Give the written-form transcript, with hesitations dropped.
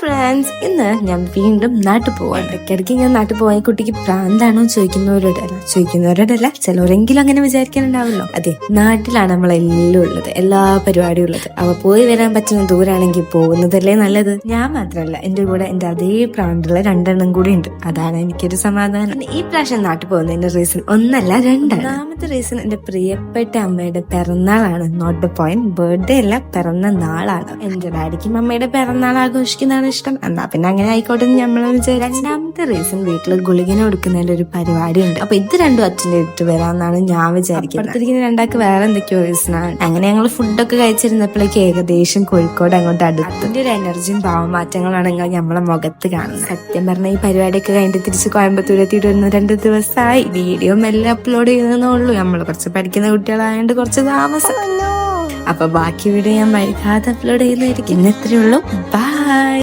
Friends, ഇന്ന് ഞാൻ വീണ്ടും നാട്ടിൽ പോവാണ്. ഇടയ്ക്കിടയ്ക്ക് ഞാൻ നാട്ടിൽ പോവാൻ കുട്ടിക്ക് പ്രാന്താണോ ചോദിക്കുന്നവരോടല്ല ചിലരെങ്കിലും അങ്ങനെ വിചാരിക്കാനുണ്ടാവല്ലോ. അതെ, നാട്ടിലാണ് നമ്മളെല്ലാം ഉള്ളത്, എല്ലാ പരിപാടിയും ഉള്ളത്. അവ പോയി വരാൻ പറ്റുന്ന ദൂരാണെങ്കിൽ പോകുന്നതല്ലേ നല്ലത്. ഞാൻ മാത്രമല്ല, എന്റെ കൂടെ എന്റെ അതേ പ്രാന്തുള്ള 2 എണ്ണം കൂടി ഉണ്ട്. അതാണ് എനിക്കൊരു സമാധാനം. ഈ പ്രാവശ്യം നാട്ടിൽ പോകുന്നതിന്റെ റീസൺ ഒന്നല്ല, 2. ഒന്നാമത്തെ റീസൺ എന്റെ പ്രിയപ്പെട്ട അമ്മയുടെ പിറന്നാളാണ്. നോട്ട് ദ പോയിന്റ്, ബർത്ത്ഡേ അല്ല, പിറന്ന നാളാണ്. എന്റെ ഡാഡിക്കും അമ്മയുടെ പിറന്നാൾ ആഘോഷിക്കുന്നതാണ് ഇഷ്ടം. എന്നാ പിന്നെ അങ്ങനെ ആയിക്കോട്ടെ നമ്മളെ വിചാരിച്ചു. രണ്ടാമത്തെ റീസൺ, വീട്ടില് ഗുളികനെ കൊടുക്കുന്നതിന്റെ ഒരു പരിപാടി ഉണ്ട്. അപ്പൊ ഇത് രണ്ടും അച്ഛൻ്റെ ഇട്ട് വരാമെന്നാണ് ഞാൻ വിചാരിക്കുന്നത്. അടുത്തിരിക്കുന്ന 2 വേറെ എന്തൊക്കെയോ റീസണാണ്. അങ്ങനെ ഞങ്ങൾ ഫുഡൊക്കെ കഴിച്ചിരുന്നപ്പോഴേക്ക് ഏകദേശം കോഴിക്കോട് അങ്ങോട്ട് അടുത്ത്. അതിന്റെ ഒരു എനർജിയും ഭാവമാറ്റങ്ങളാണെങ്കിൽ നമ്മളെ മുഖത്ത് കാണുന്നത്. സത്യം പറഞ്ഞ ഈ പരിപാടിയൊക്കെ കഴിഞ്ഞിട്ട് തിരിച്ച് കോയമ്പത്തൂർ എത്തിയിട്ട് വരുന്ന 2 ദിവസമായി. വീഡിയോ മെല്ലെ അപ്ലോഡ് ചെയ്യുന്നേ ഉള്ളൂ. നമ്മൾ കുറച്ച് പഠിക്കുന്ന കുട്ടികളായതുകൊണ്ട് കുറച്ച് താമസം. അപ്പൊ ബാക്കി വീഡിയോ ഞാൻ വൈകാതെ അപ്ലോഡ് ചെയ്യുന്നതായിരിക്കും. ഇന്ന് ഇത്രയേ ഉള്ളൂ. ബൈ.